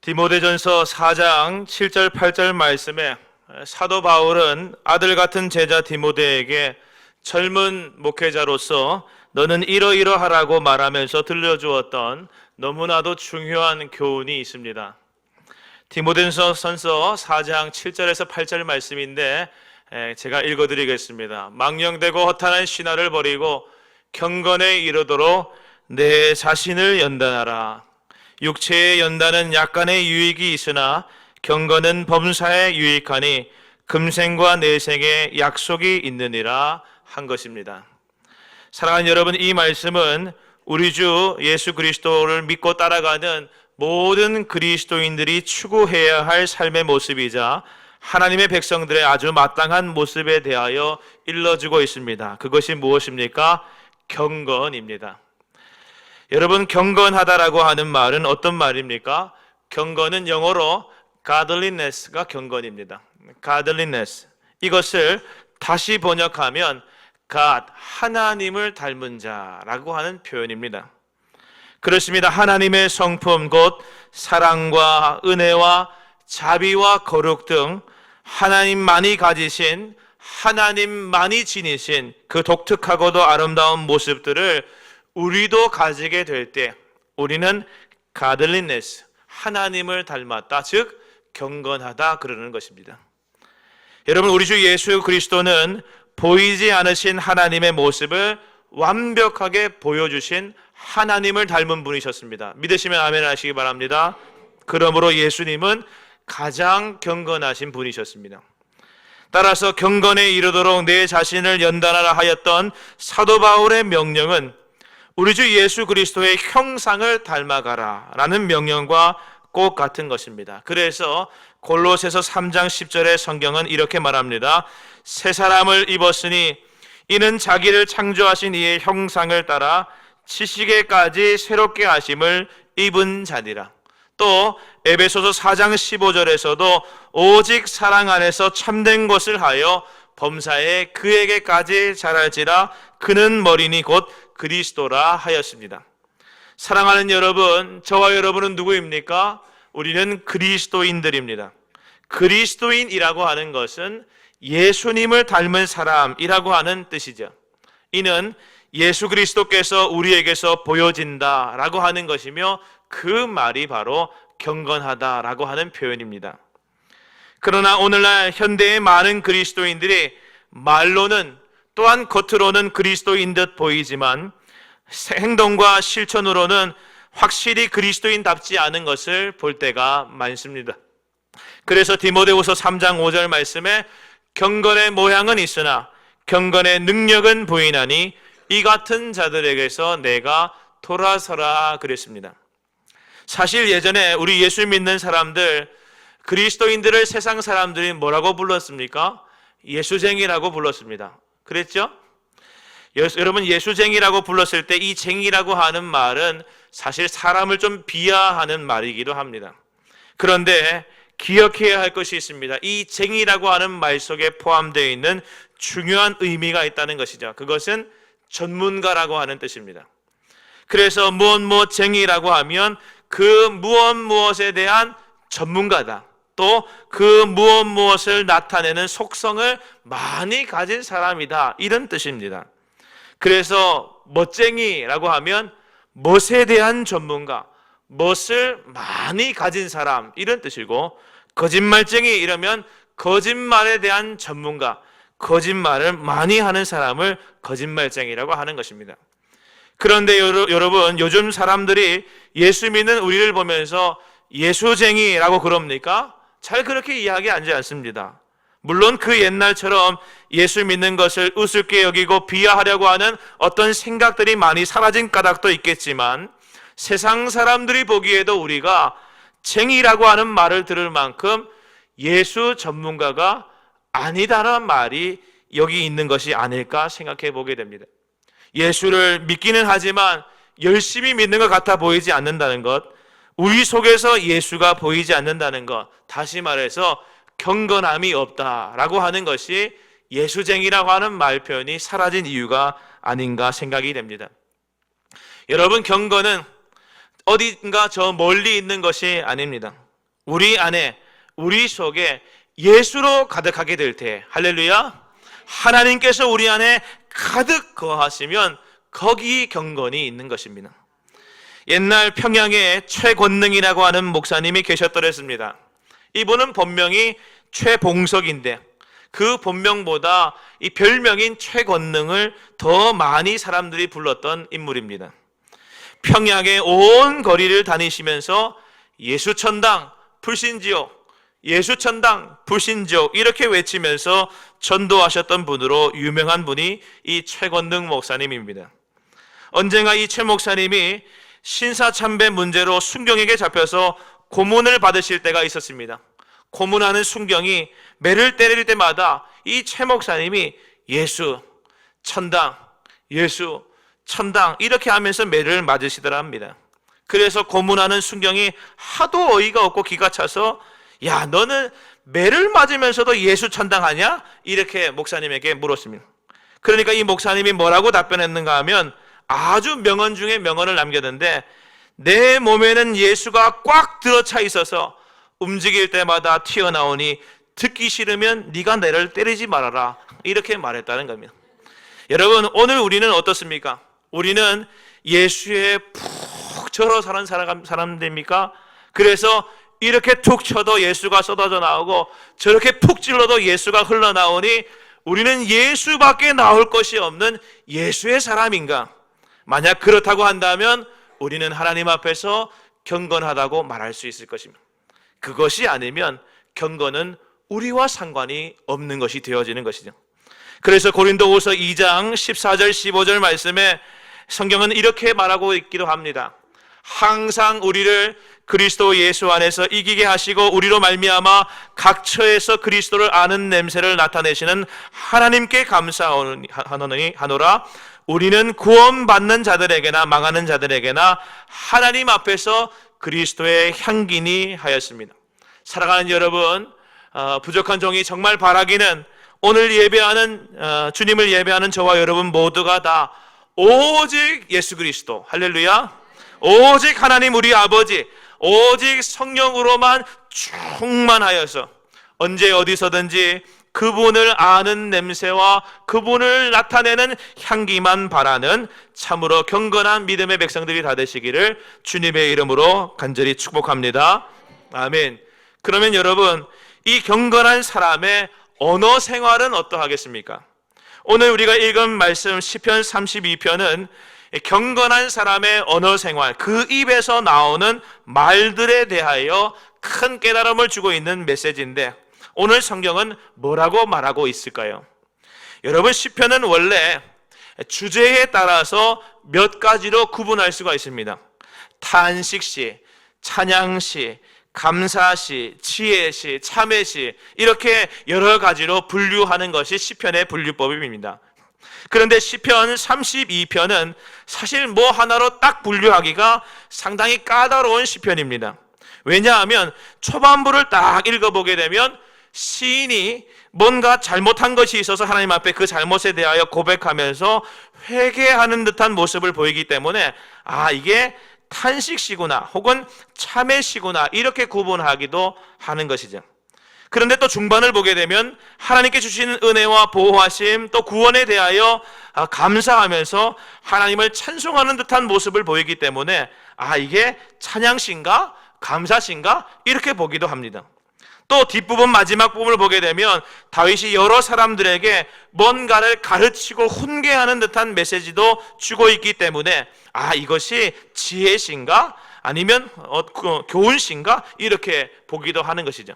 디모데전서 4장 7절 8절 말씀에 사도 바울은 아들 같은 제자 디모데에게 젊은 목회자로서 너는 이러이러하라고 말하면서 들려주었던 너무나도 중요한 교훈이 있습니다. 디모데전서 4장 7절에서 8절 말씀인데 제가 읽어드리겠습니다. 망령되고 허탄한 신화를 버리고 경건에 이르도록 내 자신을 연단하라. 육체의 연단은 약간의 유익이 있으나 경건은 범사에 유익하니 금생과 내생에 약속이 있느니라 한 것입니다. 사랑하는 여러분, 이 말씀은 우리 주 예수 그리스도를 믿고 따라가는 모든 그리스도인들이 추구해야 할 삶의 모습이자 하나님의 백성들의 아주 마땅한 모습에 대하여 일러주고 있습니다. 그것이 무엇입니까? 경건입니다. 여러분, 경건하다라고 하는 말은 어떤 말입니까? 경건은 영어로 godliness가 경건입니다. godliness. 이것을 다시 번역하면 God, 하나님을 닮은 자라고 하는 표현입니다. 그렇습니다. 하나님의 성품 곧 사랑과 은혜와 자비와 거룩 등 하나님만이 가지신, 하나님만이 지니신 그 독특하고도 아름다운 모습들을 우리도 가지게 될 때 우리는 godliness, 하나님을 닮았다, 즉 경건하다 그러는 것입니다. 여러분, 우리 주 예수 그리스도는 보이지 않으신 하나님의 모습을 완벽하게 보여주신 하나님을 닮은 분이셨습니다. 믿으시면 아멘 하시기 바랍니다. 그러므로 예수님은 가장 경건하신 분이셨습니다. 따라서 경건에 이르도록 내 자신을 연단하라 하였던 사도 바울의 명령은 우리 주 예수 그리스도의 형상을 닮아가라 라는 명령과 꼭 같은 것입니다. 그래서 골로새서 3장 10절의 성경은 이렇게 말합니다. 새 사람을 입었으니 이는 자기를 창조하신 이의 형상을 따라 지식에까지 새롭게 하심을 입은 자니라. 또 에베소서 4장 15절에서도 오직 사랑 안에서 참된 것을 하여 범사에 그에게까지 자랄지라 그는 머리니 곧 그리스도라 하였습니다. 사랑하는 여러분, 저와 여러분은 누구입니까? 우리는 그리스도인들입니다. 그리스도인이라고 하는 것은 예수님을 닮은 사람이라고 하는 뜻이죠. 이는 예수 그리스도께서 우리에게서 보여진다라고 하는 것이며 그 말이 바로 경건하다라고 하는 표현입니다. 그러나 오늘날 현대의 많은 그리스도인들이 말로는 또한 겉으로는 그리스도인 듯 보이지만 행동과 실천으로는 확실히 그리스도인답지 않은 것을 볼 때가 많습니다. 그래서 디모데후서 3장 5절 말씀에 경건의 모양은 있으나 경건의 능력은 부인하니 이 같은 자들에게서 내가 돌아서라 그랬습니다. 사실 예전에 우리 예수 믿는 사람들, 그리스도인들을 세상 사람들이 뭐라고 불렀습니까? 예수쟁이라고 불렀습니다. 그랬죠? 여러분, 예수쟁이라고 불렀을 때 이 쟁이라고 하는 말은 사실 사람을 좀 비하하는 말이기도 합니다. 그런데 기억해야 할 것이 있습니다. 이 쟁이라고 하는 말 속에 포함되어 있는 중요한 의미가 있다는 것이죠. 그것은 전문가라고 하는 뜻입니다. 그래서 무엇 쟁이라고 하면 그 무엇에 대한 전문가다. 또 그 무엇을 나타내는 속성을 많이 가진 사람이다. 이런 뜻입니다. 그래서 멋쟁이라고 하면 멋에 대한 전문가, 멋을 많이 가진 사람 이런 뜻이고, 거짓말쟁이 이러면 거짓말에 대한 전문가, 거짓말을 많이 하는 사람을 거짓말쟁이라고 하는 것입니다. 그런데 여러분, 요즘 사람들이 예수 믿는 우리를 보면서 예수쟁이라고 그럽니까? 잘 그렇게 이야기하지 않습니다. 물론 그 옛날처럼 예수 믿는 것을 우습게 여기고 비하하려고 하는 어떤 생각들이 많이 사라진 까닭도 있겠지만 세상 사람들이 보기에도 우리가 쟁이라고 하는 말을 들을 만큼 예수 전문가가 아니다라는 말이 여기 있는 것이 아닐까 생각해 보게 됩니다. 예수를 믿기는 하지만 열심히 믿는 것 같아 보이지 않는다는 것, 우리 속에서 예수가 보이지 않는다는 것, 다시 말해서 경건함이 없다라고 하는 것이 예수쟁이라고 하는 말 표현이 사라진 이유가 아닌가 생각이 됩니다. 여러분, 경건은 어딘가 저 멀리 있는 것이 아닙니다. 우리 안에, 우리 속에 예수로 가득하게 될 때, 할렐루야, 하나님께서 우리 안에 가득 거하시면 거기 경건이 있는 것입니다. 옛날 평양에 최권능이라고 하는 목사님이 계셨더랬습니다. 이분은 본명이 최봉석인데 그 본명보다 이 별명인 최권능을 더 많이 사람들이 불렀던 인물입니다. 평양의 온 거리를 다니시면서 예수천당 불신지옥, 예수천당 불신지옥 이렇게 외치면서 전도하셨던 분으로 유명한 분이 이 최권능 목사님입니다. 언젠가 이 최 목사님이 신사참배 문제로 순경에게 잡혀서 고문을 받으실 때가 있었습니다. 고문하는 순경이 매를 때릴 때마다 이 최 목사님이 예수, 천당, 예수, 천당 이렇게 하면서 매를 맞으시더라 합니다. 그래서 고문하는 순경이 하도 어이가 없고 기가 차서 야, 너는 매를 맞으면서도 예수 천당하냐? 이렇게 목사님에게 물었습니다. 그러니까 이 목사님이 뭐라고 답변했는가 하면 아주 명언 중에 명언을 남겼는데, 내 몸에는 예수가 꽉 들어차 있어서 움직일 때마다 튀어나오니 듣기 싫으면 네가 나를 때리지 말아라, 이렇게 말했다는 겁니다. 여러분, 오늘 우리는 어떻습니까? 우리는 예수에 푹 절어 사는 사람들입니까? 그래서 이렇게 툭 쳐도 예수가 쏟아져 나오고 저렇게 푹 찔러도 예수가 흘러나오니 우리는 예수밖에 나올 것이 없는 예수의 사람인가? 만약 그렇다고 한다면 우리는 하나님 앞에서 경건하다고 말할 수 있을 것입니다. 그것이 아니면 경건은 우리와 상관이 없는 것이 되어지는 것이죠. 그래서 고린도후서 2장 14절 15절 말씀에 성경은 이렇게 말하고 있기도 합니다. 항상 우리를 그리스도 예수 안에서 이기게 하시고 우리로 말미암아 각 처에서 그리스도를 아는 냄새를 나타내시는 하나님께 감사하노라. 우리는 구원받는 자들에게나 망하는 자들에게나 하나님 앞에서 그리스도의 향기니 하였습니다. 사랑하는 여러분, 부족한 종이 정말 바라기는 오늘 예배하는 주님을 예배하는 저와 여러분 모두가 다 오직 예수 그리스도, 할렐루야, 오직 하나님 우리 아버지, 오직 성령으로만 충만하여서 언제 어디서든지 그분을 아는 냄새와 그분을 나타내는 향기만 바라는 참으로 경건한 믿음의 백성들이 다 되시기를 주님의 이름으로 간절히 축복합니다. 아멘. 그러면 여러분, 이 경건한 사람의 언어 생활은 어떠하겠습니까? 오늘 우리가 읽은 말씀 시편 32편은 경건한 사람의 언어 생활, 그 입에서 나오는 말들에 대하여 큰 깨달음을 주고 있는 메시지인데, 오늘 성경은 뭐라고 말하고 있을까요? 여러분, 시편은 원래 주제에 따라서 몇 가지로 구분할 수가 있습니다. 탄식시, 찬양시, 감사시, 지혜시, 참회시, 이렇게 여러 가지로 분류하는 것이 시편의 분류법입니다. 그런데 시편 32편은 사실 뭐 하나로 딱 분류하기가 상당히 까다로운 시편입니다. 왜냐하면 초반부를 딱 읽어보게 되면 시인이 뭔가 잘못한 것이 있어서 하나님 앞에 그 잘못에 대하여 고백하면서 회개하는 듯한 모습을 보이기 때문에 이게 탄식시구나 혹은 참회시구나 이렇게 구분하기도 하는 것이죠. 그런데 또 중반을 보게 되면 하나님께 주신 은혜와 보호하심 또 구원에 대하여 감사하면서 하나님을 찬송하는 듯한 모습을 보이기 때문에 이게 찬양신가 감사신가 이렇게 보기도 합니다. 또 뒷부분 마지막 부분을 보게 되면 다윗이 여러 사람들에게 뭔가를 가르치고 훈계하는 듯한 메시지도 주고 있기 때문에 이것이 지혜신가 아니면 교훈신가 이렇게 보기도 하는 것이죠.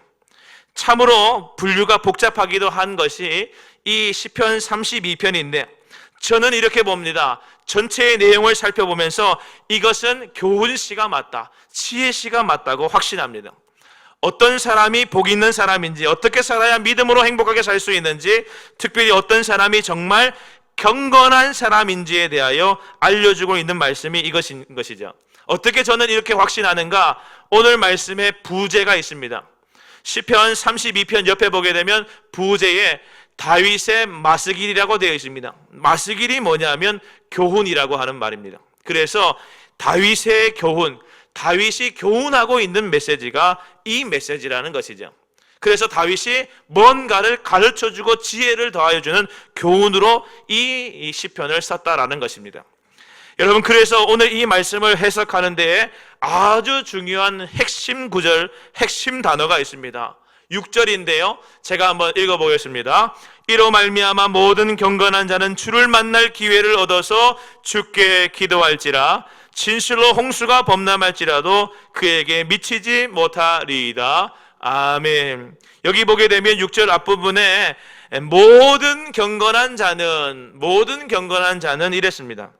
참으로 분류가 복잡하기도 한 것이 이 시편 32편인데 저는 이렇게 봅니다. 전체의 내용을 살펴보면서 이것은 교훈시가 맞다, 지혜시가 맞다고 확신합니다. 어떤 사람이 복 있는 사람인지, 어떻게 살아야 믿음으로 행복하게 살 수 있는지, 특별히 어떤 사람이 정말 경건한 사람인지에 대하여 알려주고 있는 말씀이 이것인 것이죠. 어떻게 저는 이렇게 확신하는가? 오늘 말씀에 부제가 있습니다. 시편 32편 옆에 보게 되면 부제에 다윗의 마스길이라고 되어 있습니다. 마스길이 뭐냐면 교훈이라고 하는 말입니다. 그래서 다윗의 교훈, 다윗이 교훈하고 있는 메시지가 이 메시지라는 것이죠. 그래서 다윗이 뭔가를 가르쳐주고 지혜를 더하여주는 교훈으로 이 시편을 썼다라는 것입니다. 여러분, 그래서 오늘 이 말씀을 해석하는 데에 아주 중요한 핵심 구절, 핵심 단어가 있습니다. 6절인데요. 제가 한번 읽어보겠습니다. 이로 말미암아 모든 경건한 자는 주를 만날 기회를 얻어서 주께 기도할지라. 진실로 홍수가 범람할지라도 그에게 미치지 못하리이다. 아멘. 여기 보게 되면 6절 앞부분에 모든 경건한 자는 이랬습니다.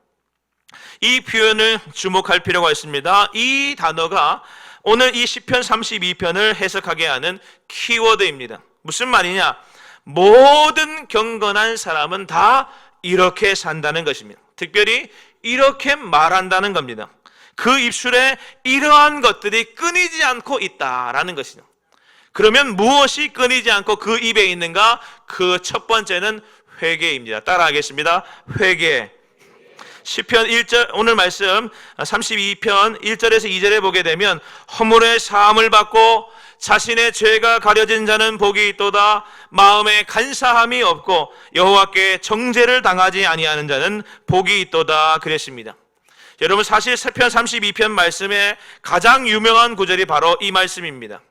이 표현을 주목할 필요가 있습니다. 이 단어가 오늘 이 시편 32편을 해석하게 하는 키워드입니다. 무슨 말이냐? 모든 경건한 사람은 다 이렇게 산다는 것입니다. 특별히 이렇게 말한다는 겁니다. 그 입술에 이러한 것들이 끊이지 않고 있다라는 것이죠. 그러면 무엇이 끊이지 않고 그 입에 있는가? 그 첫 번째는 회개입니다. 따라하겠습니다. 회개. 시편 1절, 오늘 말씀 32편 1절에서 2절에 보게 되면 허물의 사함을 받고 자신의 죄가 가려진 자는 복이 있도다. 마음에 간사함이 없고 여호와께 정죄를 당하지 아니하는 자는 복이 있도다 그랬습니다. 여러분, 사실 시편 32편 말씀의 가장 유명한 구절이 바로 이 말씀입니다.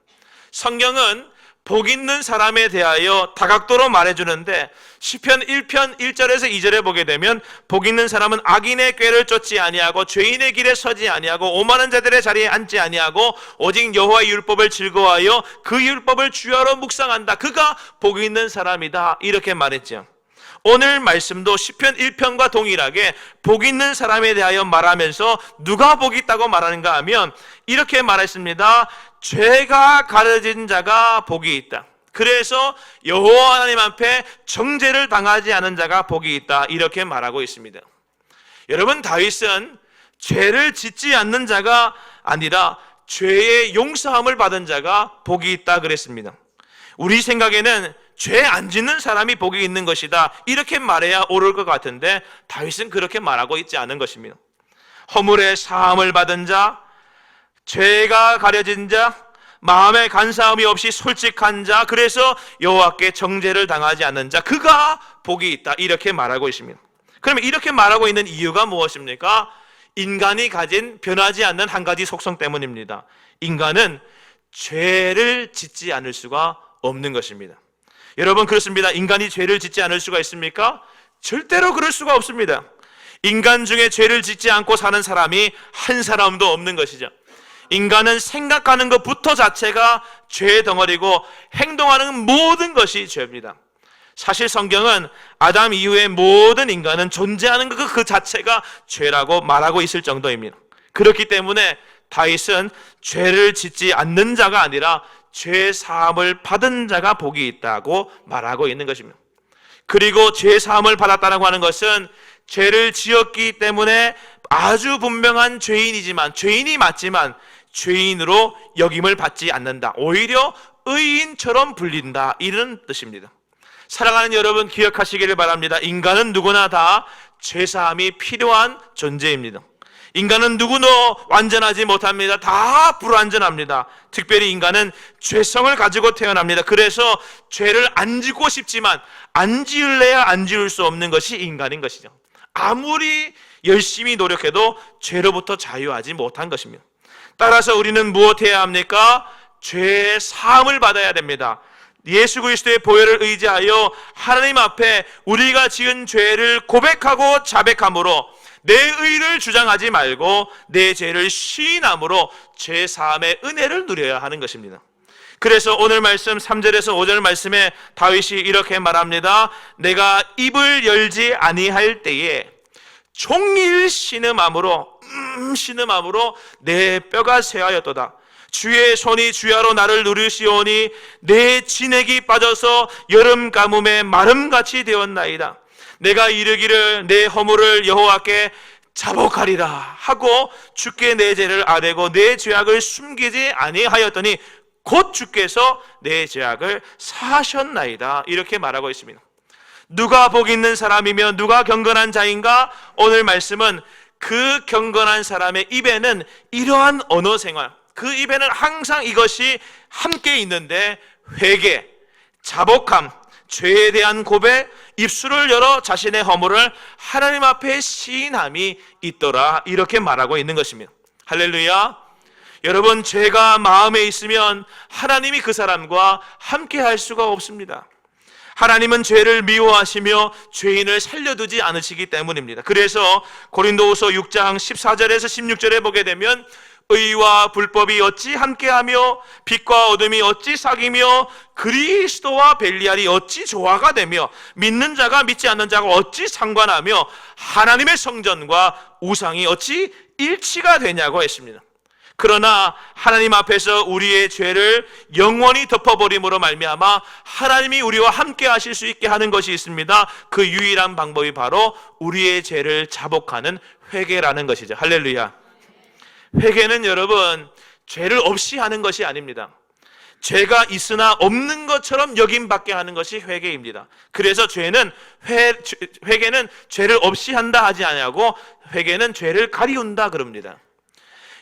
성경은 복 있는 사람에 대하여 다각도로 말해주는데 시편 1편 1절에서 2절에 보게 되면 복 있는 사람은 악인의 꾀를 쫓지 아니하고 죄인의 길에 서지 아니하고 오만한 자들의 자리에 앉지 아니하고 오직 여호와의 율법을 즐거워하여 그 율법을 주야로 묵상한다. 그가 복 있는 사람이다. 이렇게 말했죠. 오늘 말씀도 시편 1편과 동일하게 복 있는 사람에 대하여 말하면서 누가 복 있다고 말하는가 하면 이렇게 말했습니다. 죄가 가려진 자가 복이 있다. 그래서 여호와 하나님 앞에 정죄를 당하지 않은 자가 복이 있다. 이렇게 말하고 있습니다. 여러분, 다윗은 죄를 짓지 않는 자가 아니라 죄의 용서함을 받은 자가 복이 있다 그랬습니다. 우리 생각에는 죄 안 짓는 사람이 복이 있는 것이다, 이렇게 말해야 옳을 것 같은데 다윗은 그렇게 말하고 있지 않은 것입니다. 허물의 사함을 받은 자, 죄가 가려진 자, 마음에 간사함이 없이 솔직한 자, 그래서 여호와께 정죄를 당하지 않는 자, 그가 복이 있다, 이렇게 말하고 있습니다. 그러면 이렇게 말하고 있는 이유가 무엇입니까? 인간이 가진 변하지 않는 한 가지 속성 때문입니다. 인간은 죄를 짓지 않을 수가 없는 것입니다. 여러분, 그렇습니다. 인간이 죄를 짓지 않을 수가 있습니까? 절대로 그럴 수가 없습니다. 인간 중에 죄를 짓지 않고 사는 사람이 한 사람도 없는 것이죠. 인간은 생각하는 것부터 자체가 죄의 덩어리고 행동하는 모든 것이 죄입니다. 사실 성경은 아담 이후의 모든 인간은 존재하는 것 그 자체가 죄라고 말하고 있을 정도입니다. 그렇기 때문에 다윗은 죄를 짓지 않는 자가 아니라 죄 사함을 받은 자가 복이 있다고 말하고 있는 것입니다. 그리고 죄 사함을 받았다고 하는 것은 죄를 지었기 때문에 아주 분명한 죄인이지만, 죄인이 맞지만 죄인으로 역임을 받지 않는다. 오히려 의인처럼 불린다, 이런 뜻입니다. 사랑하는 여러분, 기억하시기를 바랍니다. 인간은 누구나 다 죄사함이 필요한 존재입니다. 인간은 누구도 완전하지 못합니다. 다 불완전합니다. 특별히 인간은 죄성을 가지고 태어납니다. 그래서 죄를 안 짓고 싶지만 안 지을래야 안 지을 수 없는 것이 인간인 것이죠. 아무리 열심히 노력해도 죄로부터 자유하지 못한 것입니다. 따라서 우리는 무엇해야 합니까? 죄의 사함을 받아야 됩니다. 예수 그리스도의 보혈을 의지하여 하나님 앞에 우리가 지은 죄를 고백하고 자백함으로 내 의를 주장하지 말고 내 죄를 시인함으로 죄 사함의 은혜를 누려야 하는 것입니다. 그래서 오늘 말씀 3절에서 5절 말씀에 다윗이 이렇게 말합니다. 내가 입을 열지 아니할 때에 종일 신음함으로 내 뼈가 쇠하였도다. 주의 손이 주야로 나를 누르시오니 내 진액이 빠져서 여름 가뭄에 마름같이 되었나이다. 내가 이르기를 내 허물을 여호와께 자복하리라 하고 주께 내 죄를 아뢰고 내 죄악을 숨기지 아니하였더니 곧 주께서 내 죄악을 사하셨나이다, 이렇게 말하고 있습니다. 누가 복 있는 사람이며 누가 경건한 자인가? 오늘 말씀은 그 경건한 사람의 입에는 이러한 언어 생활, 그 입에는 항상 이것이 함께 있는데 회개, 자복함, 죄에 대한 고백, 입술을 열어 자신의 허물을 하나님 앞에 시인함이 있더라, 이렇게 말하고 있는 것입니다. 할렐루야. 여러분, 죄가 마음에 있으면 하나님이 그 사람과 함께 할 수가 없습니다. 하나님은 죄를 미워하시며 죄인을 살려두지 않으시기 때문입니다. 그래서 고린도후서 6장 14절에서 16절에 보게 되면 의와 불법이 어찌 함께하며 빛과 어둠이 어찌 사귀며 그리스도와 벨리알이 어찌 조화가 되며 믿는 자가 믿지 않는 자가 어찌 상관하며 하나님의 성전과 우상이 어찌 일치가 되냐고 했습니다. 그러나 하나님 앞에서 우리의 죄를 영원히 덮어버림으로 말미암아 하나님이 우리와 함께 하실 수 있게 하는 것이 있습니다. 그 유일한 방법이 바로 우리의 죄를 자복하는 회개라는 것이죠. 할렐루야. 회개는 여러분, 죄를 없이 하는 것이 아닙니다. 죄가 있으나 없는 것처럼 여김받게 하는 것이 회개입니다. 그래서 회개는 죄를 없이 한다 하지 아니하고 회개는 죄를 가리운다 그럽니다.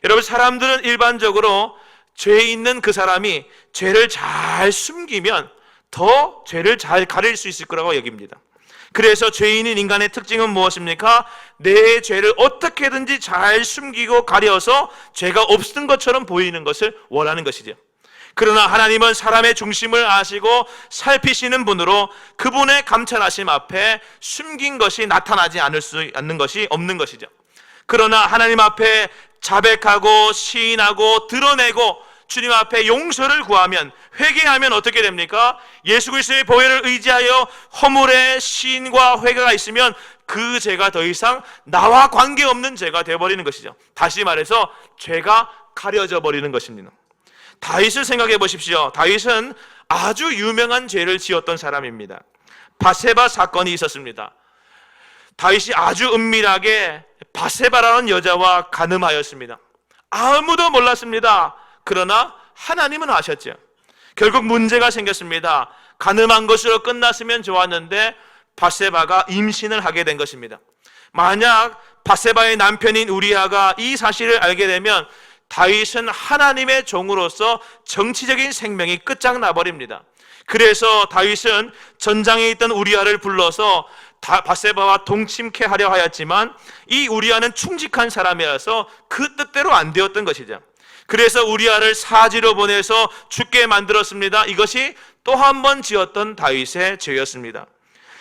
여러분, 사람들은 일반적으로 죄 있는 그 사람이 죄를 잘 숨기면 더 죄를 잘 가릴 수 있을 거라고 여깁니다. 그래서 죄인인 인간의 특징은 무엇입니까? 내 죄를 어떻게든지 잘 숨기고 가려서 죄가 없는 것처럼 보이는 것을 원하는 것이죠. 그러나 하나님은 사람의 중심을 아시고 살피시는 분으로 그분의 감찰하심 앞에 숨긴 것이 나타나지 않는 것이 없는 것이죠. 그러나 하나님 앞에 자백하고 시인하고 드러내고 주님 앞에 용서를 구하면, 회개하면 어떻게 됩니까? 예수 그리스도의 보혈을 의지하여 허물의 시인과 회개가 있으면 그 죄가 더 이상 나와 관계없는 죄가 되어버리는 것이죠. 다시 말해서 죄가 가려져 버리는 것입니다. 다윗을 생각해 보십시오. 다윗은 아주 유명한 죄를 지었던 사람입니다. 바세바 사건이 있었습니다. 다윗이 아주 은밀하게 바세바라는 여자와 간음하였습니다. 아무도 몰랐습니다. 그러나 하나님은 아셨죠. 결국 문제가 생겼습니다. 간음한 것으로 끝났으면 좋았는데 바세바가 임신을 하게 된 것입니다. 만약 바세바의 남편인 우리아가 이 사실을 알게 되면 다윗은 하나님의 종으로서 정치적인 생명이 끝장나버립니다. 그래서 다윗은 전장에 있던 우리아를 불러서 바세바와 동침케 하려 하였지만 이 우리아는 충직한 사람이라서 그 뜻대로 안 되었던 것이죠. 그래서 우리아를 사지로 보내서 죽게 만들었습니다. 이것이 또 한 번 지었던 다윗의 죄였습니다.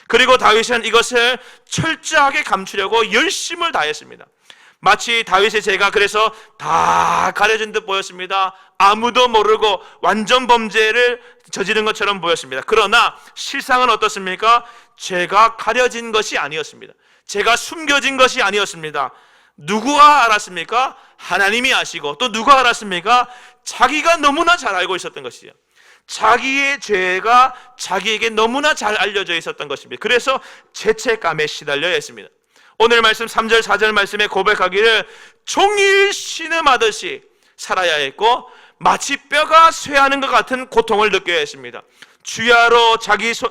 그리고 다윗은 이것을 철저하게 감추려고 열심을 다했습니다. 마치 다윗의 죄가 그래서 다 가려진 듯 보였습니다. 아무도 모르고 완전 범죄를 저지른 것처럼 보였습니다. 그러나 실상은 어떻습니까? 죄가 가려진 것이 아니었습니다. 죄가 숨겨진 것이 아니었습니다. 누구가 알았습니까? 하나님이 아시고, 또 누가 알았습니까? 자기가 너무나 잘 알고 있었던 것이죠. 자기의 죄가 자기에게 너무나 잘 알려져 있었던 것입니다. 그래서 죄책감에 시달려야 했습니다. 오늘 말씀 3절 4절 말씀에 고백하기를 종일 신음하듯이 살아야 했고 마치 뼈가 쇠하는 것 같은 고통을 느껴야 했습니다. 주야로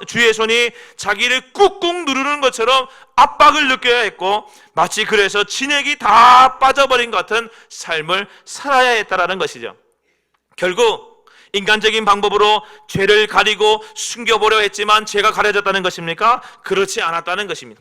주의 손이 자기를 꾹꾹 누르는 것처럼 압박을 느껴야 했고 마치 그래서 진액이 다 빠져버린 것 같은 삶을 살아야 했다라는 것이죠. 결국 인간적인 방법으로 죄를 가리고 숨겨보려 했지만 죄가 가려졌다는 것입니까? 그렇지 않았다는 것입니다.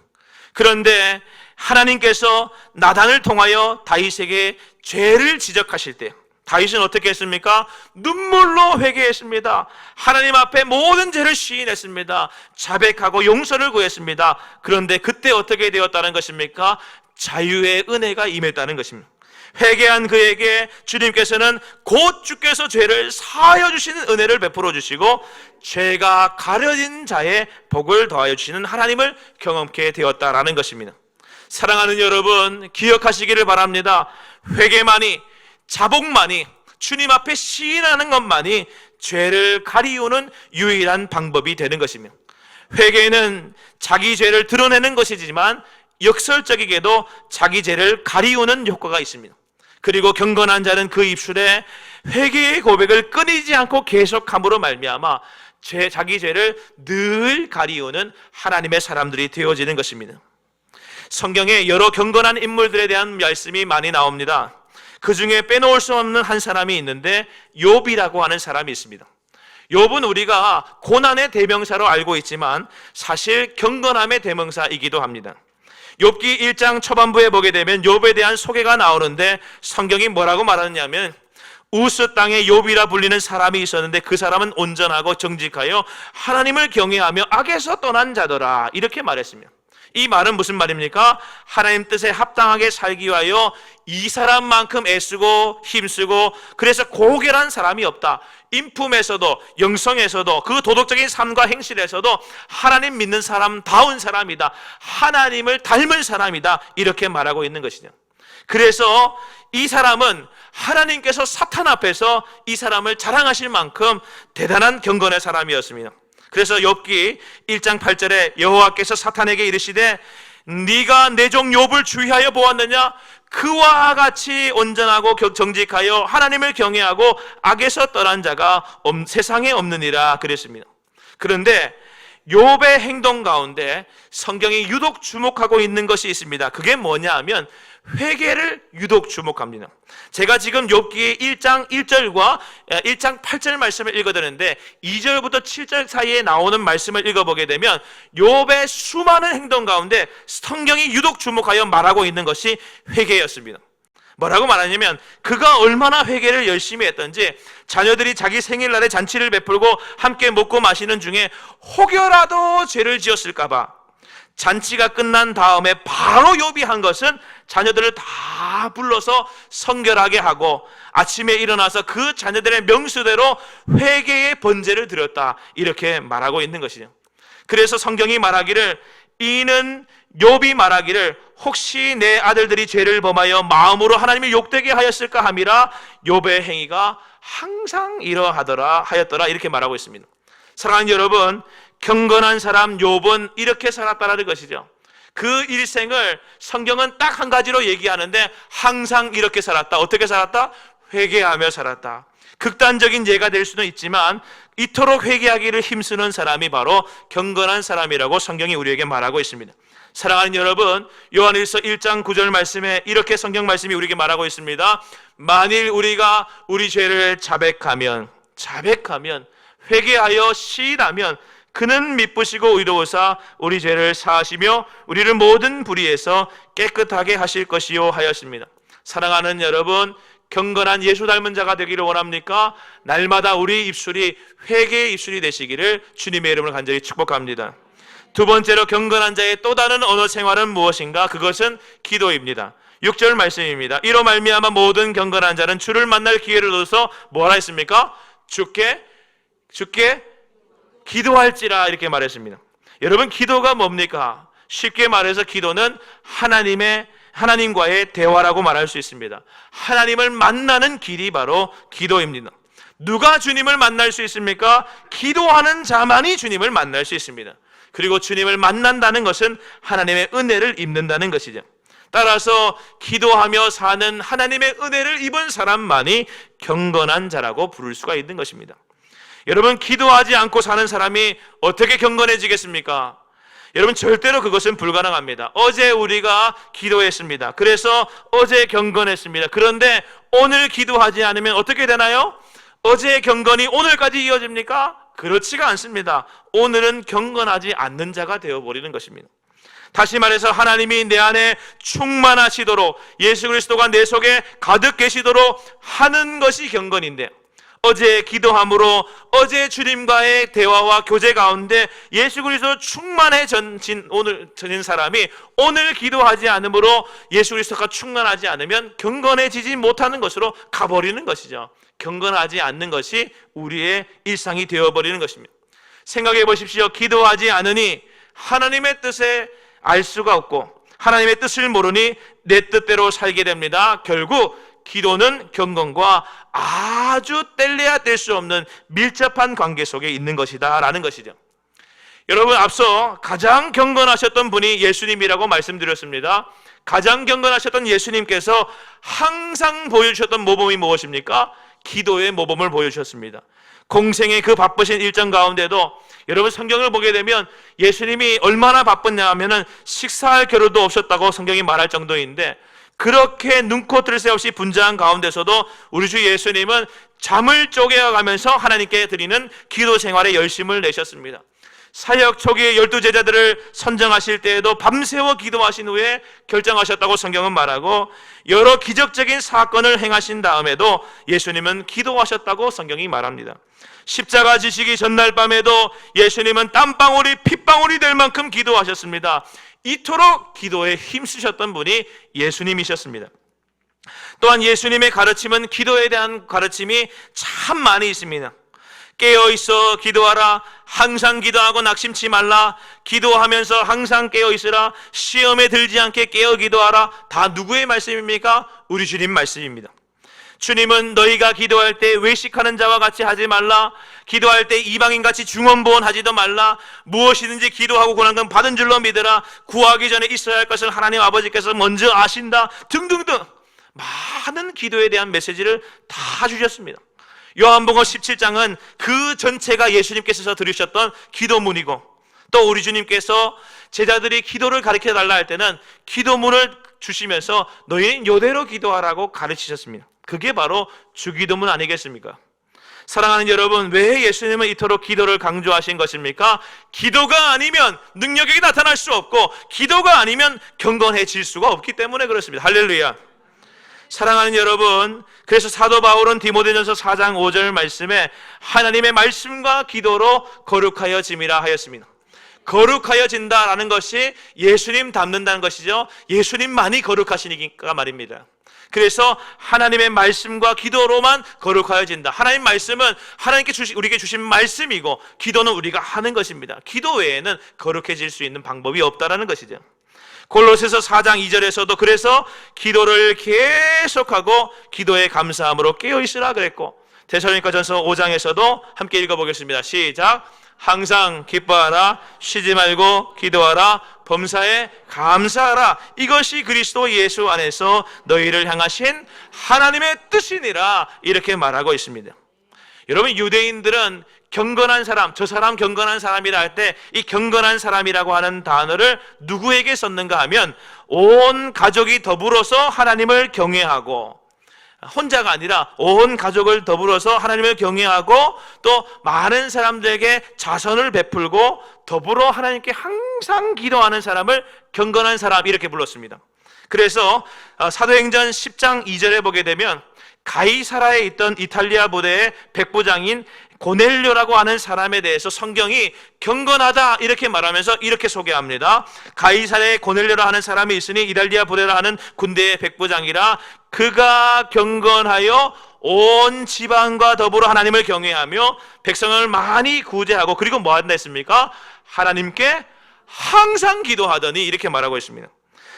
그런데 하나님께서 나단을 통하여 다윗에게 죄를 지적하실 때 다윗은 어떻게 했습니까? 눈물로 회개했습니다. 하나님 앞에 모든 죄를 시인했습니다. 자백하고 용서를 구했습니다. 그런데 그때 어떻게 되었다는 것입니까? 자유의 은혜가 임했다는 것입니다. 회개한 그에게 주님께서는 곧 주께서 죄를 사하여 주시는 은혜를 베풀어 주시고 죄가 가려진 자의 복을 더하여 주시는 하나님을 경험케 되었다라는 것입니다. 사랑하는 여러분, 기억하시기를 바랍니다. 회개만이, 자복만이, 주님 앞에 시인하는 것만이 죄를 가리우는 유일한 방법이 되는 것입니다. 회개는 자기 죄를 드러내는 것이지만 역설적이게도 자기 죄를 가리우는 효과가 있습니다. 그리고 경건한 자는 그 입술에 회개의 고백을 끊이지 않고 계속함으로 말미암아 자기 죄를 늘 가리우는 하나님의 사람들이 되어지는 것입니다. 성경에 여러 경건한 인물들에 대한 말씀이 많이 나옵니다. 그 중에 빼놓을 수 없는 한 사람이 있는데 욥이라고 하는 사람이 있습니다. 욥은 우리가 고난의 대명사로 알고 있지만 사실 경건함의 대명사이기도 합니다. 욥기 1장 초반부에 보게 되면 욥에 대한 소개가 나오는데 성경이 뭐라고 말하느냐면 우스 땅에 욥이라 불리는 사람이 있었는데 그 사람은 온전하고 정직하여 하나님을 경외하며 악에서 떠난 자더라, 이렇게 말했습니다. 이 말은 무슨 말입니까? 하나님 뜻에 합당하게 살기 위하여 이 사람만큼 애쓰고 힘쓰고 그래서 고결한 사람이 없다. 인품에서도 영성에서도 그 도덕적인 삶과 행실에서도 하나님 믿는 사람다운 사람이다, 하나님을 닮은 사람이다, 이렇게 말하고 있는 것이죠. 그래서 이 사람은 하나님께서 사탄 앞에서 이 사람을 자랑하실 만큼 대단한 경건의 사람이었습니다. 그래서 욥기 1장 8절에 여호와께서 사탄에게 이르시되 네가 내 종 욥을 주의하여 보았느냐? 그와 같이 온전하고 정직하여 하나님을 경외하고 악에서 떠난 자가 세상에 없느니라 그랬습니다. 그런데 욥의 행동 가운데 성경이 유독 주목하고 있는 것이 있습니다. 그게 뭐냐 하면 회개를 유독 주목합니다. 제가 지금 욥기 1장 1절과 1장 8절 말씀을 읽어드렸는데 2절부터 7절 사이에 나오는 말씀을 읽어보게 되면 욥의 수많은 행동 가운데 성경이 유독 주목하여 말하고 있는 것이 회개였습니다. 뭐라고 말하냐면 그가 얼마나 회개를 열심히 했던지 자녀들이 자기 생일날에 잔치를 베풀고 함께 먹고 마시는 중에 혹여라도 죄를 지었을까 봐 잔치가 끝난 다음에 바로 욥이 한 것은 자녀들을 다 불러서 성결하게 하고 아침에 일어나서 그 자녀들의 명수대로 회개의 번제를 드렸다, 이렇게 말하고 있는 것이죠. 그래서 성경이 말하기를 이는 욥이 말하기를 혹시 내 아들들이 죄를 범하여 마음으로 하나님을 욕되게 하였을까 함이라 욥의 행위가 항상 이러하더라 하였더라, 이렇게 말하고 있습니다. 사랑하는 여러분, 경건한 사람 욥은 이렇게 살았다는 것이죠. 그 일생을 성경은 딱 한 가지로 얘기하는데 항상 이렇게 살았다. 어떻게 살았다? 회개하며 살았다. 극단적인 예가 될 수는 있지만 이토록 회개하기를 힘쓰는 사람이 바로 경건한 사람이라고 성경이 우리에게 말하고 있습니다. 사랑하는 여러분, 요한일서 1장 9절 말씀에 이렇게 성경 말씀이 우리에게 말하고 있습니다. 만일 우리가 우리 죄를 자백하면 회개하여 시인하면 그는 미쁘시고 의로우사 우리 죄를 사하시며 우리를 모든 불의에서 깨끗하게 하실 것이요 하였습니다. 사랑하는 여러분, 경건한 예수 닮은 자가 되기를 원합니까? 날마다 우리 입술이 회개의 입술이 되시기를 주님의 이름으로 간절히 축복합니다. 두 번째로 경건한 자의 또 다른 언어 생활은 무엇인가? 그것은 기도입니다. 6절 말씀입니다. 이로 말미암아 모든 경건한 자는 주를 만날 기회를 얻어서 뭐라 했습니까? 주께 기도할지라, 이렇게 말했습니다. 여러분, 기도가 뭡니까? 쉽게 말해서 기도는 하나님과의 대화라고 말할 수 있습니다. 하나님을 만나는 길이 바로 기도입니다. 누가 주님을 만날 수 있습니까? 기도하는 자만이 주님을 만날 수 있습니다. 그리고 주님을 만난다는 것은 하나님의 은혜를 입는다는 것이죠. 따라서 기도하며 사는 하나님의 은혜를 입은 사람만이 경건한 자라고 부를 수가 있는 것입니다. 여러분, 기도하지 않고 사는 사람이 어떻게 경건해지겠습니까? 여러분, 절대로 그것은 불가능합니다. 어제 우리가 기도했습니다. 그래서 어제 경건했습니다. 그런데 오늘 기도하지 않으면 어떻게 되나요? 어제의 경건이 오늘까지 이어집니까? 그렇지가 않습니다. 오늘은 경건하지 않는 자가 되어버리는 것입니다. 다시 말해서 하나님이 내 안에 충만하시도록, 예수 그리스도가 내 속에 가득 계시도록 하는 것이 경건인데, 어제 기도함으로 어제 주님과의 대화와 교제 가운데 예수 그리스도 충만해진 사람이 오늘 기도하지 않으므로 예수 그리스도가 충만하지 않으면 경건해지지 못하는 것으로 가버리는 것이죠. 경건하지 않는 것이 우리의 일상이 되어버리는 것입니다. 생각해 보십시오. 기도하지 않으니 하나님의 뜻에 알 수가 없고 하나님의 뜻을 모르니 내 뜻대로 살게 됩니다. 결국 기도는 경건과 아주 뗄래야 뗄 수 없는 밀접한 관계 속에 있는 것이다 라는 것이죠. 여러분, 앞서 가장 경건하셨던 분이 예수님이라고 말씀드렸습니다. 가장 경건하셨던 예수님께서 항상 보여주셨던 모범이 무엇입니까? 기도의 모범을 보여주셨습니다. 공생의 그 바쁘신 일정 가운데도 여러분 성경을 보게 되면 예수님이 얼마나 바빴냐 하면은 식사할 겨를도 없었다고 성경이 말할 정도인데, 그렇게 눈코 뜰 새 없이 분주한 가운데서도 우리 주 예수님은 잠을 쪼개어가면서 하나님께 드리는 기도 생활에 열심을 내셨습니다. 사역 초기에 12제자들을 선정하실 때에도 밤새워 기도하신 후에 결정하셨다고 성경은 말하고, 여러 기적적인 사건을 행하신 다음에도 예수님은 기도하셨다고 성경이 말합니다. 십자가 지시기 전날 밤에도 예수님은 땀방울이 핏방울이 될 만큼 기도하셨습니다. 이토록 기도에 힘쓰셨던 분이 예수님이셨습니다. 또한 예수님의 가르침은 기도에 대한 가르침이 참 많이 있습니다. 깨어있어 기도하라, 항상 기도하고 낙심치 말라, 기도하면서 항상 깨어있으라, 시험에 들지 않게 깨어 기도하라. 다 누구의 말씀입니까? 우리 주님 말씀입니다. 주님은 너희가 기도할 때 외식하는 자와 같이 하지 말라, 기도할 때 이방인같이 중언부언하지도 말라, 무엇이든지 기도하고 구하는 건 받은 줄로 믿으라, 구하기 전에 있어야 할 것을 하나님 아버지께서 먼저 아신다, 등등등 많은 기도에 대한 메시지를 다 주셨습니다. 요한복음 17장은 그 전체가 예수님께서 들으셨던 기도문이고, 또 우리 주님께서 제자들이 기도를 가르쳐 달라 할 때는 기도문을 주시면서 너희는 이대로 기도하라고 가르치셨습니다. 그게 바로 주기도문 아니겠습니까? 사랑하는 여러분, 왜 예수님은 이토록 기도를 강조하신 것입니까? 기도가 아니면 능력이 나타날 수 없고, 기도가 아니면 경건해질 수가 없기 때문에 그렇습니다. 할렐루야. 사랑하는 여러분, 그래서 사도 바울은 디모데전서 4장 5절 말씀에 하나님의 말씀과 기도로 거룩하여짐이라 하였습니다. 거룩하여진다라는 것이 예수님 닮는다는 것이죠. 예수님만이 거룩하시니까 말입니다. 그래서 하나님의 말씀과 기도로만 거룩하여진다. 하나님 말씀은 우리에게 주신 말씀이고, 기도는 우리가 하는 것입니다. 기도 외에는 거룩해질 수 있는 방법이 없다라는 것이죠. 골로새서 4장 2절에서도 그래서 기도를 계속하고 기도에 감사함으로 깨어있으라 그랬고, 데살로니가전서 5장에서도 함께 읽어보겠습니다. 시작. 항상 기뻐하라, 쉬지 말고 기도하라, 범사에 감사하라, 이것이 그리스도 예수 안에서 너희를 향하신 하나님의 뜻이니라, 이렇게 말하고 있습니다. 여러분, 유대인들은 경건한 사람, 저 사람 경건한 사람이라 할 때 이 경건한 사람이라고 하는 단어를 누구에게 썼는가 하면 온 가족이 더불어서 하나님을 경외하고, 혼자가 아니라 온 가족을 더불어서 하나님을 경외하고, 또 많은 사람들에게 자선을 베풀고 더불어 하나님께 항상 기도하는 사람을 경건한 사람, 이렇게 불렀습니다. 그래서 사도행전 10장 2절에 보게 되면 가이사라에 있던 이탈리아 부대의 백부장인 고넬료라고 하는 사람에 대해서 성경이 경건하다 이렇게 말하면서 이렇게 소개합니다. 가이사라에 고넬료라 하는 사람이 있으니 이탈리아 부대라 하는 군대의 백부장이라, 그가 경건하여 온 지방과 더불어 하나님을 경외하며 백성을 많이 구제하고, 그리고 뭐 한다 했습니까? 하나님께 항상 기도하더니, 이렇게 말하고 있습니다.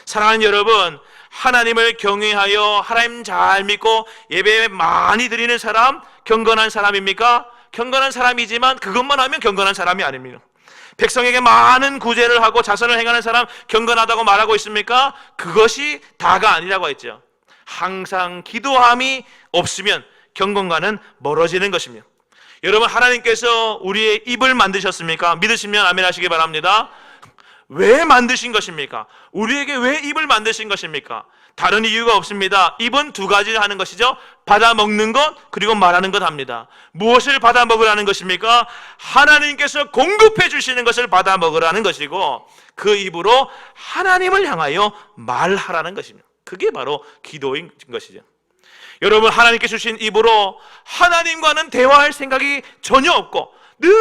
사랑하는 여러분, 하나님을 경외하여 하나님 잘 믿고 예배 많이 드리는 사람 경건한 사람입니까? 경건한 사람이지만 그것만 하면 경건한 사람이 아닙니다. 백성에게 많은 구제를 하고 자선을 행하는 사람 경건하다고 말하고 있습니까? 그것이 다가 아니라고 했죠. 항상 기도함이 없으면 경건과는 멀어지는 것입니다. 여러분, 하나님께서 우리의 입을 만드셨습니까? 믿으시면 아멘 하시기 바랍니다. 왜 만드신 것입니까? 우리에게 왜 입을 만드신 것입니까? 다른 이유가 없습니다. 입은 두 가지를 하는 것이죠. 받아 먹는 것, 그리고 말하는 것 합니다. 무엇을 받아 먹으라는 것입니까? 하나님께서 공급해 주시는 것을 받아 먹으라는 것이고, 그 입으로 하나님을 향하여 말하라는 것입니다. 그게 바로 기도인 것이죠. 여러분, 하나님께 주신 입으로 하나님과는 대화할 생각이 전혀 없고 늘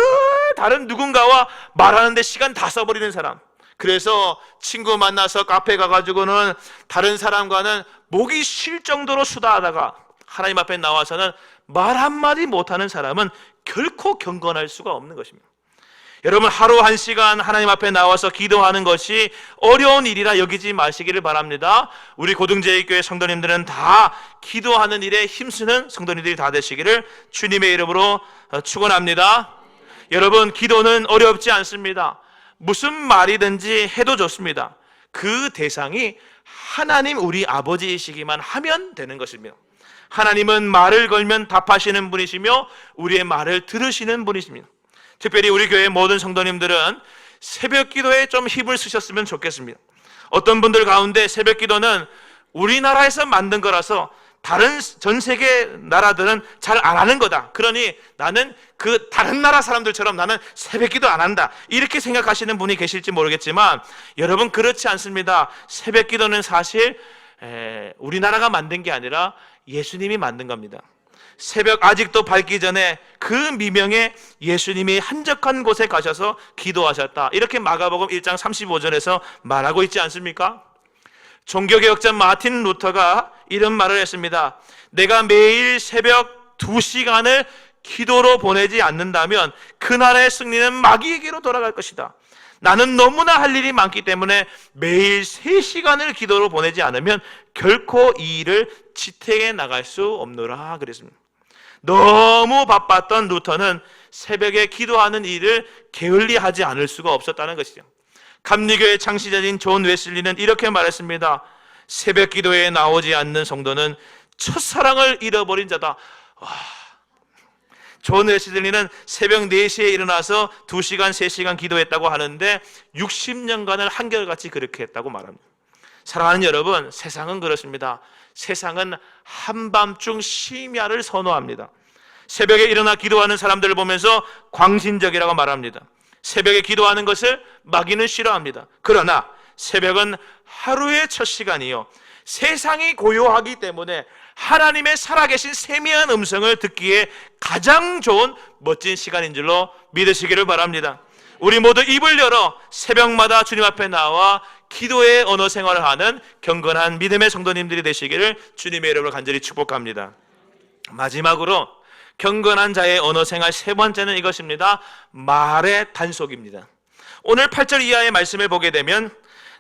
다른 누군가와 말하는데 시간 다 써버리는 사람, 그래서 친구 만나서 카페 가가지고는 다른 사람과는 목이 쉴 정도로 수다하다가 하나님 앞에 나와서는 말 한마디 못하는 사람은 결코 경건할 수가 없는 것입니다. 여러분, 하루 1시간 하나님 앞에 나와서 기도하는 것이 어려운 일이라 여기지 마시기를 바랍니다. 우리 고등제일교회 성도님들은 다 기도하는 일에 힘쓰는 성도님들이 다 되시기를 주님의 이름으로 축원합니다. 여러분, 기도는 어렵지 않습니다. 무슨 말이든지 해도 좋습니다. 그 대상이 하나님 우리 아버지이시기만 하면 되는 것입니다. 하나님은 말을 걸면 답하시는 분이시며 우리의 말을 들으시는 분이십니다. 특별히 우리 교회 모든 성도님들은 새벽 기도에 좀 힘을 쓰셨으면 좋겠습니다. 어떤 분들 가운데 새벽 기도는 우리나라에서 만든 거라서 다른 전 세계 나라들은 잘 안 하는 거다. 그러니 나는 그 다른 나라 사람들처럼 나는 새벽 기도 안 한다. 이렇게 생각하시는 분이 계실지 모르겠지만 여러분, 그렇지 않습니다. 새벽 기도는 사실 우리나라가 만든 게 아니라 예수님이 만든 겁니다. 새벽 아직도 밝기 전에 그 미명에 예수님이 한적한 곳에 가셔서 기도하셨다. 이렇게 마가복음 1장 35절에서 말하고 있지 않습니까? 종교개혁자 마틴 루터가 이런 말을 했습니다. 내가 매일 새벽 2시간을 기도로 보내지 않는다면 그 나라의 승리는 마귀에게로 돌아갈 것이다. 나는 너무나 할 일이 많기 때문에 매일 3시간을 기도로 보내지 않으면 결코 이 일을 지탱해 나갈 수 없노라 그랬습니다. 너무 바빴던 루터는 새벽에 기도하는 일을 게을리하지 않을 수가 없었다는 것이죠. 감리교의 창시자인 존 웨슬리는 이렇게 말했습니다. 새벽 기도에 나오지 않는 성도는 첫사랑을 잃어버린 자다. 존 웨슬리는 새벽 4시에 일어나서 2시간, 3시간 기도했다고 하는데 60년간을 한결같이 그렇게 했다고 말합니다. 사랑하는 여러분, 세상은 그렇습니다. 세상은 한밤중 심야를 선호합니다. 새벽에 일어나 기도하는 사람들을 보면서 광신적이라고 말합니다. 새벽에 기도하는 것을 마귀는 싫어합니다. 그러나 새벽은 하루의 첫 시간이요, 세상이 고요하기 때문에 하나님의 살아계신 세미한 음성을 듣기에 가장 좋은 멋진 시간인 줄로 믿으시기를 바랍니다. 우리 모두 입을 열어 새벽마다 주님 앞에 나와 기도의 언어 생활을 하는 경건한 믿음의 성도님들이 되시기를 주님의 이름으로 간절히 축복합니다. 마지막으로 경건한 자의 언어 생활 세 번째는 이것입니다. 말의 단속입니다. 오늘 8절 이하의 말씀을 보게 되면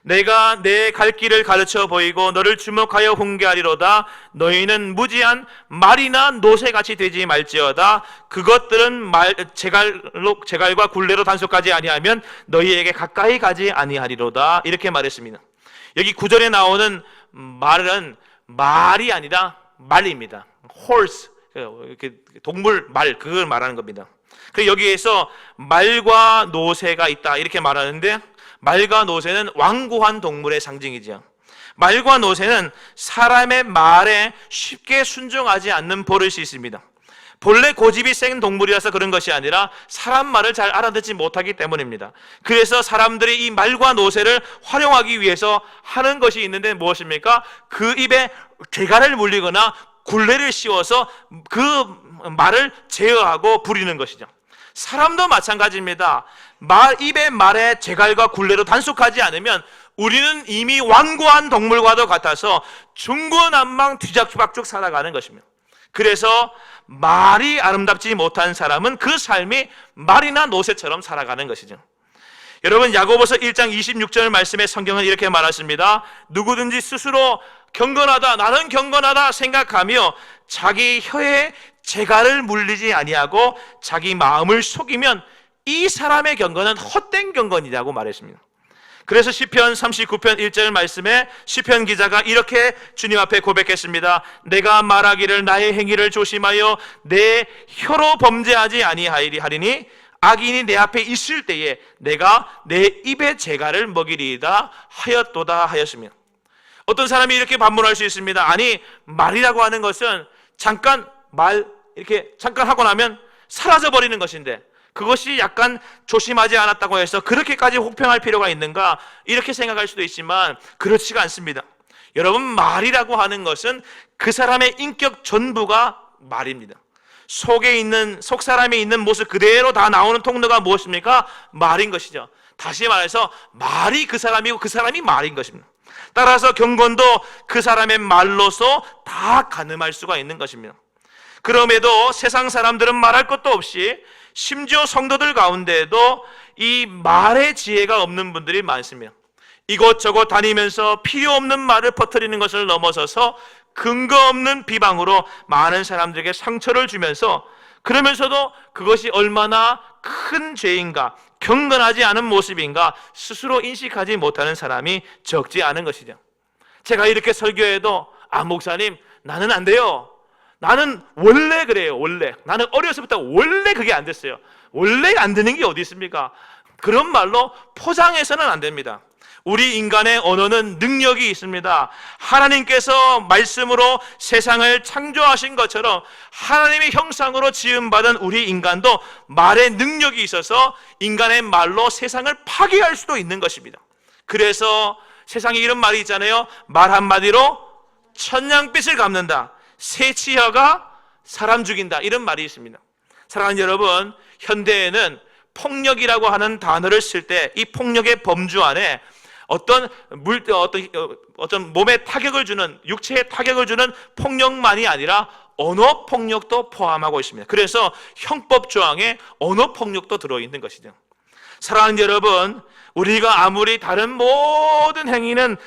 내가 내 갈 길을 가르쳐 보이고 너를 주목하여 훈계하리로다. 너희는 무지한 말이나 노새같이 되지 말지어다. 그것들은 제갈과 굴레로 단속하지 아니하면 너희에게 가까이 가지 아니하리로다. 이렇게 말했습니다. 여기 9절에 나오는 말은 말이 아니라 말입니다. horse, 이렇게 동물 말, 그걸 말하는 겁니다. 그래서 여기에서 말과 노새가 있다 이렇게 말하는데, 말과 노새는 완고한 동물의 상징이죠. 말과 노새는 사람의 말에 쉽게 순종하지 않는 버릇이 있습니다. 본래 고집이 센 동물이라서 그런 것이 아니라 사람 말을 잘 알아듣지 못하기 때문입니다. 그래서 사람들이 이 말과 노새를 활용하기 위해서 하는 것이 있는데 무엇입니까? 그 입에 괴가를 물리거나 굴레를 씌워서 그 말을 제어하고 부리는 것이죠. 사람도 마찬가지입니다. 입의 말에 제갈과 굴레로 단속하지 않으면 우리는 이미 완고한 동물과도 같아서 중구난방 뒤죽박죽 살아가는 것입니다. 그래서 말이 아름답지 못한 사람은 그 삶이 말이나 노새처럼 살아가는 것이죠. 여러분, 야고보서 1장 26절 말씀에 성경은 이렇게 말하십니다. 누구든지 스스로 경건하다, 나는 경건하다 생각하며 자기 혀에 재갈을 물리지 아니하고 자기 마음을 속이면 이 사람의 경건은 헛된 경건이라고 말했습니다. 그래서 시편 39편 1절 말씀에 시편 기자가 이렇게 주님 앞에 고백했습니다. 내가 말하기를 나의 행위를 조심하여 내 혀로 범죄하지 아니하리니 악인이 내 앞에 있을 때에 내가 내 입에 재갈을 먹이리이다 하였도다 하였으며, 어떤 사람이 이렇게 반문할 수 있습니다. 아니, 말이라고 하는 것은 잠깐 이렇게 잠깐 하고 나면 사라져 버리는 것인데 그것이 약간 조심하지 않았다고 해서 그렇게까지 혹평할 필요가 있는가, 이렇게 생각할 수도 있지만 그렇지가 않습니다. 여러분, 말이라고 하는 것은 그 사람의 인격 전부가 말입니다. 속 사람이 있는 모습 그대로 다 나오는 통로가 무엇입니까? 말인 것이죠. 다시 말해서 말이 그 사람이고 그 사람이 말인 것입니다. 따라서 경건도 그 사람의 말로서 다 가늠할 수가 있는 것입니다. 그럼에도 세상 사람들은 말할 것도 없이, 심지어 성도들 가운데에도 이 말의 지혜가 없는 분들이 많습니다. 이곳저곳 다니면서 필요 없는 말을 퍼뜨리는 것을 넘어서서 근거 없는 비방으로 많은 사람들에게 상처를 주면서, 그러면서도 그것이 얼마나 큰 죄인가, 경건하지 않은 모습인가 스스로 인식하지 못하는 사람이 적지 않은 것이죠. 제가 이렇게 설교해도 목사님 나는 안 돼요, 나는 원래 그래요. 원래 나는 어려서부터 원래 그게 안 됐어요. 원래 안 되는 게 어디 있습니까? 그런 말로 포장해서는 안 됩니다. 우리 인간의 언어는 능력이 있습니다. 하나님께서 말씀으로 세상을 창조하신 것처럼 하나님의 형상으로 지음받은 우리 인간도 말의 능력이 있어서 인간의 말로 세상을 파괴할 수도 있는 것입니다. 그래서 세상에 이런 말이 있잖아요. 말 한마디로 천냥빚을 갚는다. 새치혀가 사람 죽인다. 이런 말이 있습니다. 사랑하는 여러분, 현대에는 폭력이라고 하는 단어를 쓸 때 이 폭력의 범주 안에 어떤 몸에 타격을 주는, 육체에 타격을 주는 폭력만이 아니라 언어 폭력도 포함하고 있습니다. 그래서 형법 조항에 언어 폭력도 들어있는 것이죠. 사랑하는 여러분, 우리가 아무리 다른 모든 행위는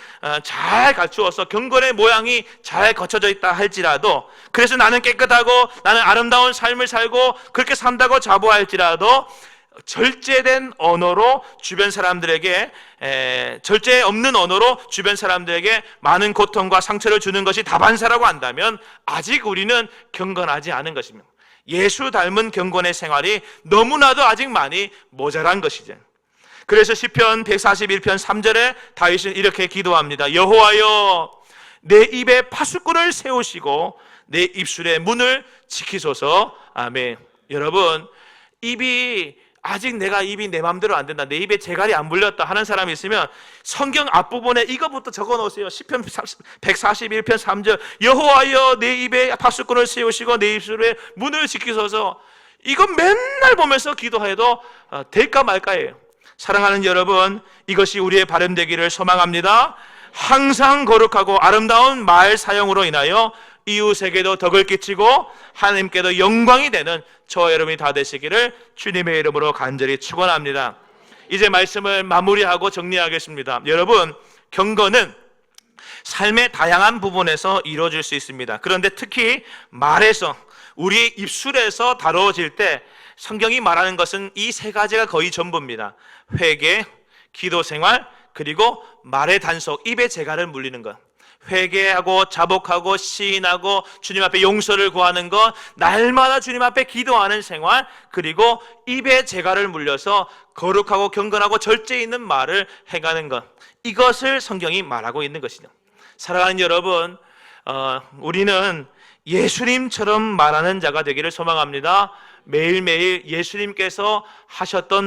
잘 갖추어서 경건의 모양이 잘 거쳐져 있다 할지라도, 그래서 나는 깨끗하고 나는 아름다운 삶을 살고 그렇게 산다고 자부할지라도 절제된 언어로 주변 사람들에게 절제 없는 언어로 주변 사람들에게 많은 고통과 상처를 주는 것이 다반사라고 한다면 아직 우리는 경건하지 않은 것입니다. 예수 닮은 경건의 생활이 너무나도 아직 많이 모자란 것이죠. 그래서 시편 141편 3절에 다윗은 이렇게 기도합니다. 여호와여, 내 입에 파수꾼을 세우시고 내 입술의 문을 지키소서. 아멘. 여러분, 아직 내가 입이 내 마음대로 안 된다, 내 입에 재갈이 안 물렸다 하는 사람이 있으면 성경 앞부분에 이것부터 적어 놓으세요. 시편 141편 3절 여호와여, 내 입에 파수꾼을 세우시고 내 입술의 문을 지키소서. 이거 맨날 보면서 기도해도 될까 말까예요. 사랑하는 여러분, 이것이 우리의 바람되기를 소망합니다. 항상 거룩하고 아름다운 말 사용으로 인하여 이웃에게도 덕을 끼치고 하나님께도 영광이 되는 저와 여러분이 다 되시기를 주님의 이름으로 간절히 축원합니다. 이제 말씀을 마무리하고 정리하겠습니다. 여러분, 경건은 삶의 다양한 부분에서 이루어질 수 있습니다. 그런데 특히 말에서, 우리의 입술에서 다뤄질 때 성경이 말하는 것은 이 세 가지가 거의 전부입니다. 회개, 기도생활, 그리고 말의 단속, 입의 재갈을 물리는 것. 회개하고 자복하고 시인하고 주님 앞에 용서를 구하는 것, 날마다 주님 앞에 기도하는 생활, 그리고 입에 재갈을 물려서 거룩하고 경건하고 절제 있는 말을 행하는 것, 이것을 성경이 말하고 있는 것이죠. 사랑하는 여러분, 우리는 예수님처럼 말하는 자가 되기를 소망합니다. 매일매일 예수님께서 하셨던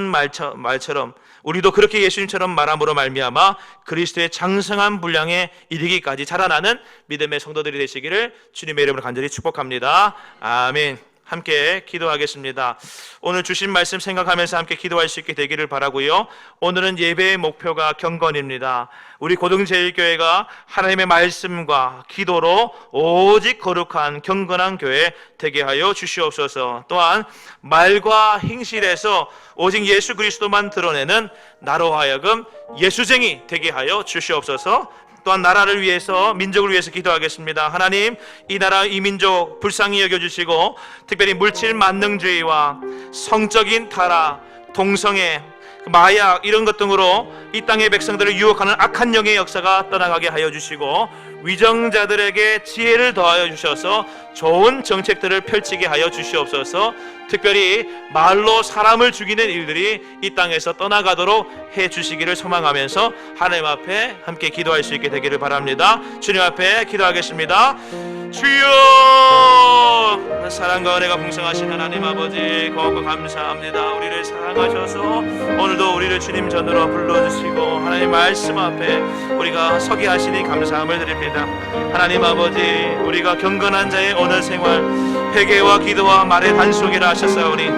말처럼 우리도 그렇게 예수님처럼 말함으로 말미암아 그리스도의 장성한 분량에 이르기까지 자라나는 믿음의 성도들이 되시기를 주님의 이름으로 간절히 축복합니다. 아멘. 함께 기도하겠습니다. 오늘 주신 말씀 생각하면서 함께 기도할 수 있게 되기를 바라고요. 오늘은 예배의 목표가 경건입니다. 우리 고등제일교회가 하나님의 말씀과 기도로 오직 거룩한 경건한 교회 되게 하여 주시옵소서. 또한 말과 행실에서 오직 예수 그리스도만 드러내는 나로 하여금 예수쟁이 되게 하여 주시옵소서. 또한 나라를 위해서, 민족을 위해서 기도하겠습니다. 하나님, 이 나라, 이 민족 불쌍히 여겨주시고 특별히 물질 만능주의와 성적인 타락, 동성애, 마약 이런 것 등으로 이 땅의 백성들을 유혹하는 악한 영의 역사가 떠나가게 하여 주시고 위정자들에게 지혜를 더하여 주셔서 좋은 정책들을 펼치게 하여 주시옵소서. 특별히 말로 사람을 죽이는 일들이 이 땅에서 떠나가도록 해 주시기를 소망하면서 하나님 앞에 함께 기도할 수 있게 되기를 바랍니다. 주님 앞에 기도하겠습니다. 주여, 사랑과 은혜가 풍성하신 하나님 아버지, 고맙고 감사합니다. 우리를 사랑하셔서 오늘도 우리를 주님 전으로 불러주시고 하나님 말씀 앞에 우리가 서게 하시니 감사함을 드립니다. 하나님 아버지, 우리가 경건한 자의 언어 생활, 회개와 기도와 말의 단속이라 하셨사오니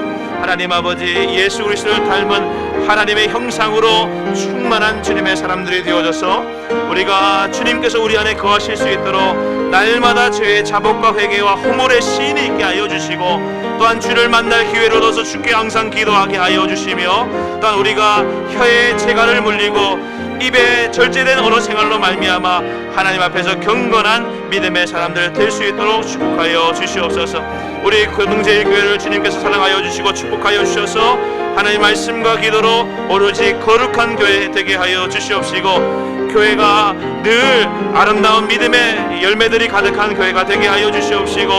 하나님 아버지, 예수 그리스도를 닮은 하나님의 형상으로 충만한 주님의 사람들이 되어져서 우리가 주님께서 우리 안에 거하실 수 있도록 날마다 죄의 자복과 회개와 허물의 시인이 있게 하여 주시고 또한 주를 만날 기회를 얻어서 주께 항상 기도하게 하여 주시며 또한 우리가 혀의 재갈을 물리고 입에 절제된 언어 생활로 말미암아 하나님 앞에서 경건한 믿음의 사람들 될 수 있도록 축복하여 주시옵소서. 우리 고등제일교회를 주님께서 사랑하여 주시고 축복하여 주셔서 하나님 말씀과 기도로 오로지 거룩한 교회 되게 하여 주시옵시고 교회가 늘 아름다운 믿음의 열매들이 가득한 교회가 되게 하여 주시옵시고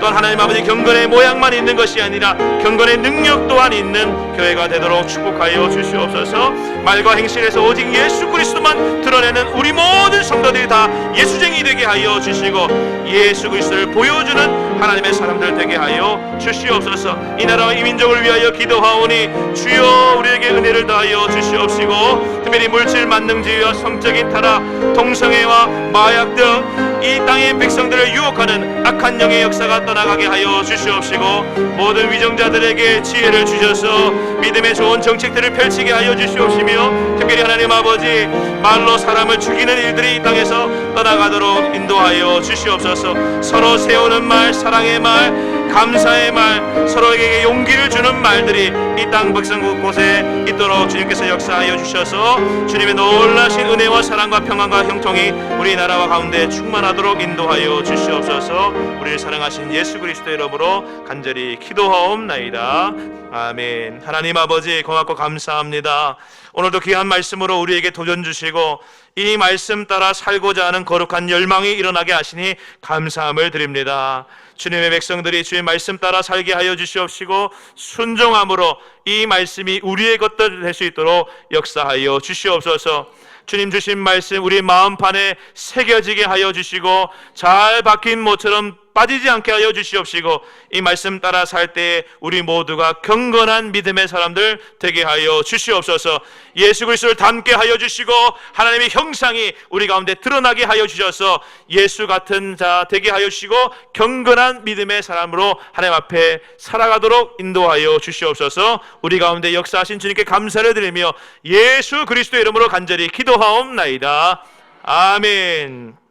또한 하나님 아버지 경건의 모양만 있는 것이 아니라 경건의 능력 또한 있는 교회가 되도록 축복하여 주시옵소서. 말과 행실에서 오직 예수 그리스도만 드러내는 우리 모든 성도들이 다 예수쟁이 되게 하여 주시고 예수 그리스도를 보여주는 하나님의 사람들 되게 하여 주시옵소서. 이 나라와 이 민족을 위하여 기도하오니 주여 우리에게 은혜를 다하여 주시옵시고 특별히 물질 만능주의와 성적인 타락, 동성애와 마약 등 이 땅의 백성들을 유혹하는 악한 영의 역사가 떠나가게 하여 주시옵시고 모든 위정자들에게 지혜를 주셔서 믿음의 좋은 정책들을 펼치게 하여 주시옵시며 특별히 하나님 아버지 말로 사람을 죽이는 일들이 이 땅에서 떠나가도록 인도하여 주시옵소서. 서로 세우는 말, 사랑의 말, 감사의 말, 서로에게 용기를 주는 말들이 이 땅 백성 곳곳에 있도록 주님께서 역사하여 주셔서 주님의 놀라신 은혜와 사랑과 평안과 형통이 우리나라와 가운데 충만하도록 인도하여 주시옵소서. 우리를 사랑하신 예수 그리스도의 이름으로 간절히 기도하옵나이다. 아멘. 하나님 아버지 고맙고 감사합니다. 오늘도 귀한 말씀으로 우리에게 도전 주시고 이 말씀 따라 살고자 하는 거룩한 열망이 일어나게 하시니 감사함을 드립니다. 주님의 백성들이 주의 말씀 따라 살게 하여 주시옵시고 순종함으로 이 말씀이 우리의 것들 될 수 있도록 역사하여 주시옵소서. 주님 주신 말씀 우리 마음판에 새겨지게 하여 주시고 잘 박힌 모처럼 빠지지 않게 하여 주시옵시고 이 말씀 따라 살 때에 우리 모두가 경건한 믿음의 사람들 되게 하여 주시옵소서. 예수 그리스도를 닮게 하여 주시고 하나님의 형상이 우리 가운데 드러나게 하여 주셔서 예수 같은 자 되게 하여 주시고 경건한 믿음의 사람으로 하나님 앞에 살아가도록 인도하여 주시옵소서. 우리 가운데 역사하신 주님께 감사를 드리며 예수 그리스도의 이름으로 간절히 기도하옵나이다. 아멘.